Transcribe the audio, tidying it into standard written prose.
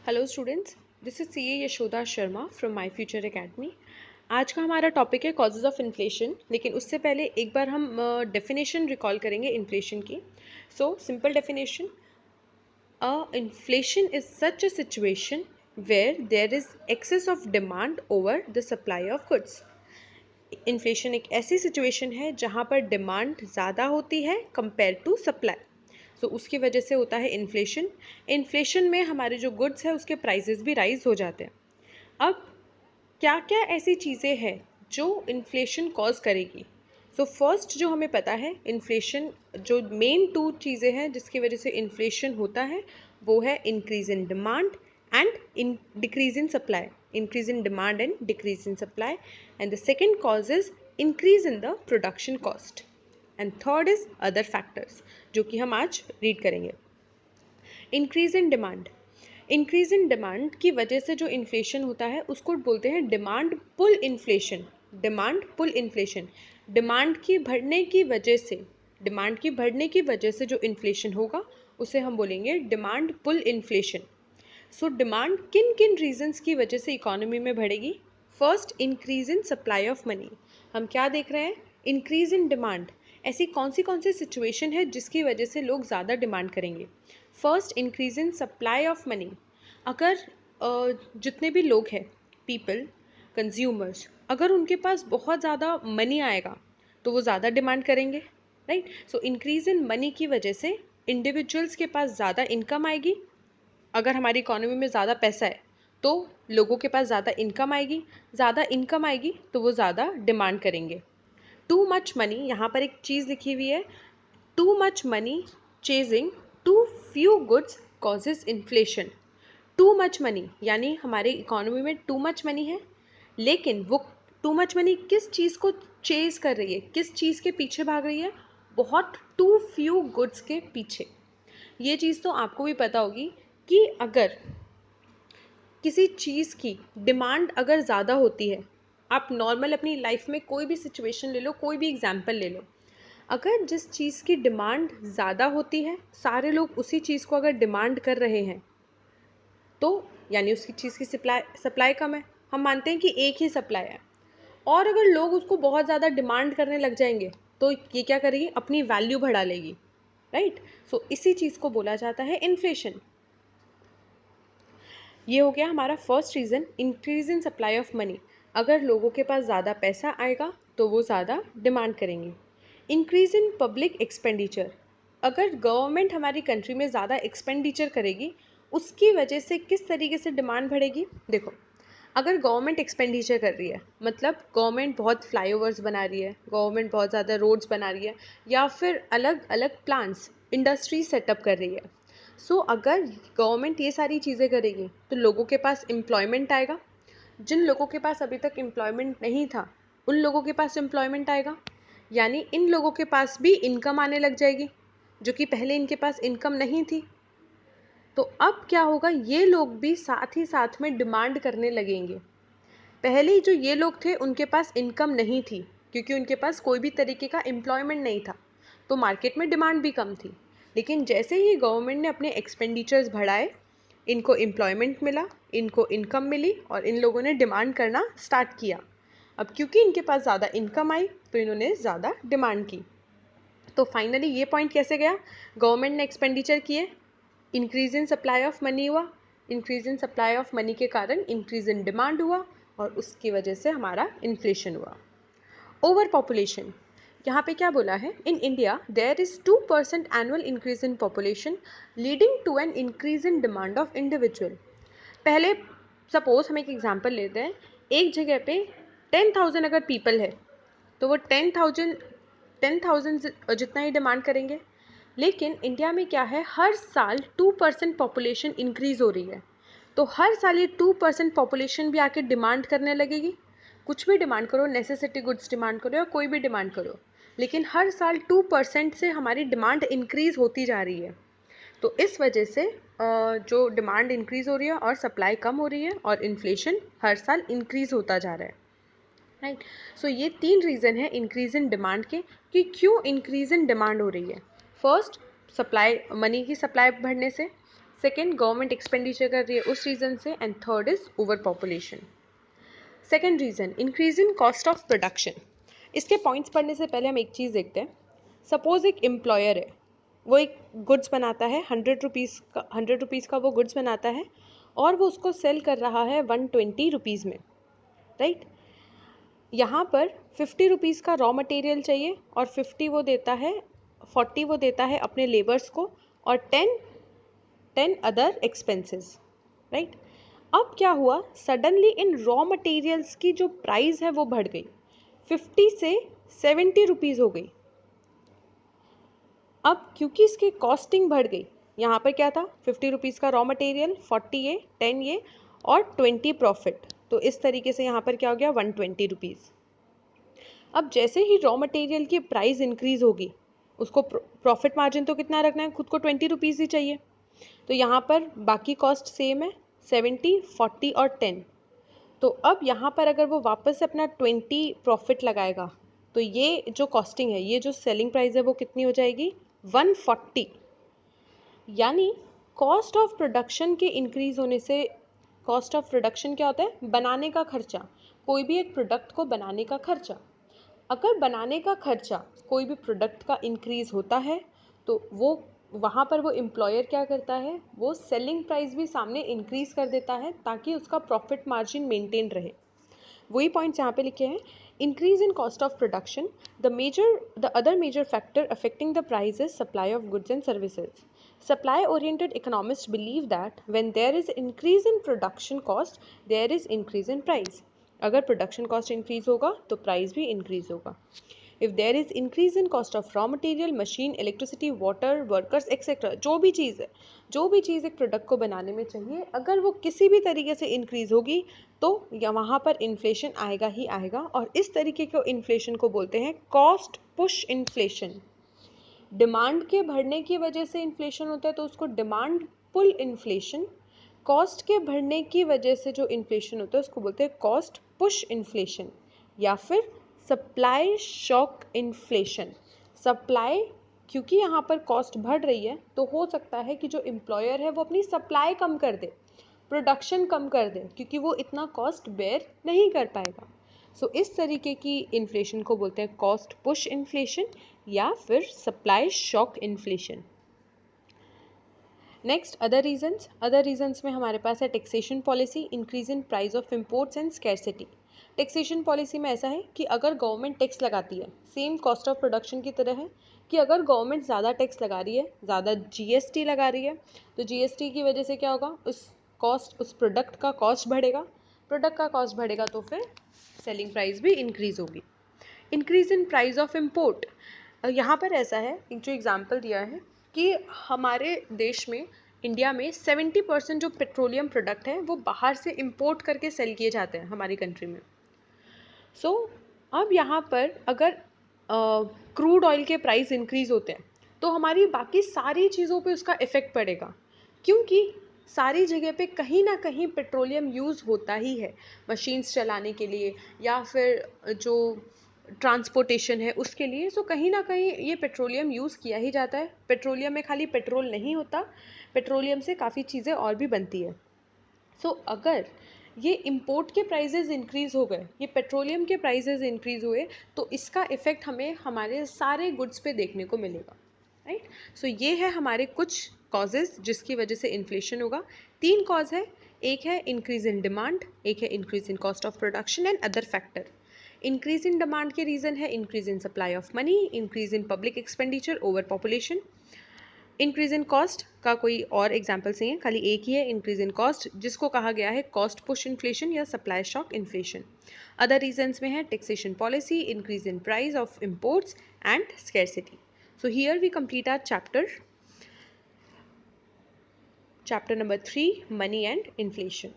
Hello students, this is CA Yashoda Sharma from my future academy. आज का हमारा टॉपिक है कॉजेज ऑफ इन्फ्लेशन, लेकिन उससे पहले एक बार हम डेफिनेशन रिकॉल करेंगे इन्फ्लेशन की। So simple definition, inflation is such a situation where there is excess of demand over the supply of goods. Inflation एक ऐसी सिचुएशन है जहाँ पर डिमांड ज़्यादा होती है कंपेयर टू सप्लाई। सो उसकी वजह से होता है इन्फ्लेशन। इन्फ्लेशन में हमारे जो गुड्स है उसके प्राइसेस भी राइज हो जाते हैं। अब क्या क्या ऐसी चीज़ें हैं जो इन्फ्लेशन कॉज करेगी? सो फर्स्ट जो हमें पता है, इन्फ्लेशन जो मेन टू चीज़ें हैं जिसकी वजह से इन्फ्लेशन होता है वो है increase in demand and in decrease in supply. Increase in demand and decrease in supply, and the second cause is increase in the production cost, and third is other factors जो कि हम आज read करेंगे। Increase in demand, increase in demand की वजह से जो inflation होता है उसको बोलते हैं demand pull inflation. Demand pull inflation, demand की बढ़ने की वजह से, डिमांड की बढ़ने की वजह से जो इन्फ्लेशन होगा उसे हम बोलेंगे demand pull inflation. So demand किन किन रीजंस की वजह से इकोनॉमी में बढ़ेगी? First, increase in supply of money. हम क्या देख रहे हैं? Increase in demand. ऐसी कौन सी सिचुएशन है जिसकी वजह से लोग ज़्यादा डिमांड करेंगे? First, increase in supply of money. अगर जितने भी लोग हैं, पीपल, कंज्यूमर्स, अगर उनके पास बहुत ज़्यादा मनी आएगा तो वो ज़्यादा डिमांड करेंगे, right? So increase in money की वजह से इंडिविजुअल्स के पास ज़्यादा इनकम आएगी। अगर हमारी इकोनॉमी में ज़्यादा पैसा है तो लोगों के पास ज़्यादा इनकम आएगी तो वो ज़्यादा डिमांड करेंगे। टू मच मनी, यहाँ पर एक चीज़ लिखी हुई है, too much money chasing too few goods causes inflation. Too much money यानी हमारे इकोनॉमी में टू मच मनी है, लेकिन वो टू मच मनी किस चीज़ को चेज कर रही है, किस चीज़ के पीछे भाग रही है? बहुत टू फ्यू गुड्स के पीछे। ये चीज़ तो आपको भी पता होगी कि अगर किसी चीज़ की डिमांड अगर ज़्यादा होती है, आप नॉर्मल अपनी लाइफ में कोई भी सिचुएशन ले लो, कोई भी एग्जांपल ले लो, अगर जिस चीज़ की डिमांड ज़्यादा होती है, सारे लोग उसी चीज़ को अगर डिमांड कर रहे हैं तो यानी उसकी चीज़ की सप्लाई सप्लाई कम है। हम मानते हैं कि एक ही सप्लाई है, और अगर लोग उसको बहुत ज़्यादा डिमांड करने लग जाएंगे तो ये क्या करेगी? अपनी वैल्यू बढ़ा लेगी, राइट? सो इसी चीज़ को बोला जाता है इन्फ्लेशन। ये हो गया हमारा first reason, increase in supply of money. अगर लोगों के पास ज़्यादा पैसा आएगा तो वो ज़्यादा डिमांड करेंगे। इंक्रीज इन पब्लिक एक्सपेंडिचर, अगर गवर्नमेंट हमारी कंट्री में ज़्यादा एक्सपेंडिचर करेगी उसकी वजह से किस तरीके से डिमांड बढ़ेगी? देखो, अगर गवर्नमेंट एक्सपेंडिचर कर रही है, मतलब गवर्नमेंट बहुत फ्लाईओवर्स बना रही है, गवर्नमेंट बहुत ज़्यादा रोड्स बना रही है, या फिर अलग अलग प्लांट्स, इंडस्ट्री सेटअप कर रही है। सो अगर गवर्नमेंट ये सारी चीज़ें करेगी तो लोगों के पास एम्प्लॉयमेंट आएगा। जिन लोगों के पास अभी तक एम्प्लॉयमेंट नहीं था उन लोगों के पास एम्प्लॉयमेंट आएगा, यानी इन लोगों के पास भी इनकम आने लग जाएगी जो कि पहले इनके पास इनकम नहीं थी। तो अब क्या होगा? ये लोग भी साथ ही साथ में डिमांड करने लगेंगे। पहले जो ये लोग थे उनके पास इनकम नहीं थी क्योंकि उनके पास कोई भी तरीके का एम्प्लॉयमेंट नहीं था, तो मार्केट में डिमांड भी कम थी। लेकिन जैसे ही गवर्नमेंट ने अपने एक्सपेंडिचर्स बढ़ाए, इनको एम्प्लॉयमेंट मिला, इनको इनकम मिली और इन लोगों ने डिमांड करना स्टार्ट किया। अब क्योंकि इनके पास ज़्यादा इनकम आई तो इन्होंने ज़्यादा डिमांड की। तो फाइनली ये पॉइंट कैसे गया? गवर्नमेंट ने एक्सपेंडिचर किए, increase in supply of money हुआ, increase in supply of money के कारण इंक्रीज इन डिमांड हुआ और उसकी वजह से हमारा इन्फ्लेशन हुआ। ओवर पॉपुलेशन, यहाँ पे क्या बोला है? In India there is 2% annual increase in population leading to an increase in demand of individual. पहले सपोज हम एक एग्जांपल लेते हैं, एक जगह पे 10,000 अगर पीपल है तो वो 10,000 जितना ही डिमांड करेंगे। लेकिन इंडिया में क्या है, हर साल 2% पॉपुलेशन इंक्रीज हो रही है, तो हर साल ये 2% पॉपुलेशन भी आके डिमांड करने लगेगी। कुछ भी डिमांड करो, नेसेसिटी गुड्स डिमांड करो या कोई भी डिमांड करो, लेकिन हर साल 2% से हमारी डिमांड इंक्रीज होती जा रही है। तो इस वजह से जो डिमांड इंक्रीज हो रही है और सप्लाई कम हो रही है और इन्फ्लेशन हर साल इंक्रीज होता जा रहा है, राइट? सो ये तीन रीज़न है इंक्रीज इन डिमांड के कि क्यों इंक्रीज इन डिमांड हो रही है। फर्स्ट, सप्लाई, मनी की सप्लाई बढ़ने से। सेकेंड गवर्नमेंट एक्सपेंडिचर कर रही है उस रीज़न से, and third is over population. Second reason increase in cost of production. इसके पॉइंट्स पढ़ने से पहले हम एक चीज़ देखते हैं। सपोज एक एम्प्लॉयर है, वो एक गुड्स बनाता है 100 रुपीज़ का वो गुड्स बनाता है और वो उसको सेल कर रहा है 120 रुपीज़ में, राइट। यहाँ पर 50 रुपीज़ का रॉ मटेरियल चाहिए और 40 वो देता है अपने लेबर्स को और 10 अदर एक्सपेंसेस, राइट। अब क्या हुआ, सडनली इन रॉ मटेरियल्स की जो प्राइस है वो बढ़ गई, 50 से 70 रुपीज़ हो गई। अब क्योंकि इसकी कॉस्टिंग बढ़ गई, यहाँ पर क्या था 50 रुपीज़ का रॉ मटेरियल, 40 ये, 10 ये और 20 प्रॉफिट, तो इस तरीके से यहाँ पर क्या हो गया 120 रुपीज़। अब जैसे ही रॉ मटेरियल की प्राइस इंक्रीज होगी, उसको प्रॉफिट मार्जिन तो कितना रखना है, खुद को 20 रुपीज़ ही चाहिए, तो यहाँ पर बाकी कॉस्ट सेम है 70, 40 और 10। तो अब यहाँ पर अगर वो वापस से अपना 20 प्रॉफिट लगाएगा तो ये जो कॉस्टिंग है, ये जो सेलिंग प्राइस है वो कितनी हो जाएगी 140। यानी कॉस्ट ऑफ प्रोडक्शन के इंक्रीज होने से, कॉस्ट ऑफ प्रोडक्शन क्या होता है, बनाने का खर्चा, कोई भी एक प्रोडक्ट को बनाने का खर्चा। अगर बनाने का खर्चा कोई भी प्रोडक्ट का इंक्रीज होता है तो वो वहाँ पर वो एम्प्लॉयर क्या करता है, वो सेलिंग प्राइस भी सामने इंक्रीज कर देता है ताकि उसका प्रॉफिट मार्जिन मेंटेन रहे। वही पॉइंट्स यहाँ पे लिखे हैं। Increase in cost of production, the other major factor affecting the price is supply of goods and services. Supply oriented economists believe that when there is increase in production cost, there is increase in price. अगर production cost increase होगा तो price भी increase होगा। If there is increase in cost of raw material, machine, electricity, water, workers etcetera, जो भी चीज़ एक product को बनाने में चाहिए, अगर वो किसी भी तरीके से इंक्रीज होगी तो या वहाँ पर इन्फ्लेशन आएगा ही आएगा, और इस तरीके के इन्फ्लेशन को बोलते हैं कॉस्ट पुश इन्फ्लेशन। डिमांड के बढ़ने की वजह से इन्फ्लेशन होता है तो उसको डिमांड पुल इन्फ्लेशन, कॉस्ट के बढ़ने की वजह से जो इन्फ्लेशन होता है उसको बोलते हैं कॉस्ट पुश इन्फ्लेशन, या फिर सप्लाई शॉक इन्फ्लेशन। सप्लाई, क्योंकि यहाँ पर कॉस्ट बढ़ रही है तो हो सकता है कि जो एम्प्लॉयर है वो अपनी सप्लाई कम कर दे, प्रोडक्शन कम कर दे, क्योंकि वो इतना कॉस्ट बेयर नहीं कर पाएगा। सो इस तरीके की इन्फ्लेशन को बोलते हैं कॉस्ट पुश इन्फ्लेशन या फिर supply shock inflation. Next other reasons में हमारे पास है taxation policy, increase in price of imports and scarcity. Taxation policy में ऐसा है कि अगर गवर्नमेंट टैक्स लगाती है, सेम कॉस्ट ऑफ प्रोडक्शन की तरह है कि अगर गवर्नमेंट ज़्यादा टैक्स लगा रही है, ज़्यादा जीएसटी लगा रही है, तो जीएसटी की वजह से क्या होगा, उस प्रोडक्ट का कॉस्ट बढ़ेगा, प्रोडक्ट का कॉस्ट बढ़ेगा तो फिर सेलिंग प्राइस भी इंक्रीज होगी। Increase in price of import, यहाँ पर ऐसा है, एक जो एग्जाम्पल दिया है कि हमारे देश में, इंडिया में 70% जो पेट्रोलियम प्रोडक्ट है वो बाहर से इंपोर्ट करके सेल किए जाते हैं हमारी कंट्री में। सो अब यहाँ पर अगर क्रूड ऑयल के प्राइस इंक्रीज होते हैं तो हमारी बाकी सारी चीज़ों पे उसका इफ़ेक्ट पड़ेगा, क्योंकि सारी जगह पे कहीं ना कहीं पेट्रोलियम यूज़ होता ही है, मशीन्स चलाने के लिए या फिर जो ट्रांसपोर्टेशन है उसके लिए। सो कहीं ना कहीं ये पेट्रोलियम यूज़ किया ही जाता है। पेट्रोलियम में खाली पेट्रोल नहीं होता, पेट्रोलियम से काफ़ी चीज़ें और भी बनती है। सो अगर ये इंपोर्ट के प्राइजेज़ इंक्रीज़ हो गए, ये पेट्रोलियम के प्राइजेज़ इंक्रीज़ हुए, तो इसका इफ़ेक्ट हमें हमारे सारे गुड्स पे देखने को मिलेगा, राइट। सो ये है हमारे कुछ कॉजेज़ जिसकी वजह से इन्फ्लेशन होगा। 3 कॉज है, एक है इंक्रीज़ इन डिमांड, एक है increase in cost of production and other factor. Increase in demand के रीज़न है increase in supply of money, increase in public expenditure, over population. Increase in cost का कोई और एग्जाम्पल्स नहीं है, खाली एक ही है इंक्रीज इन कॉस्ट, जिसको कहा गया है कॉस्ट पुश इन्फ्लेशन या supply shock inflation. Other reasons में है taxation policy, increase in price of imports and scarcity. So here we complete our chapter number 3, money and inflation.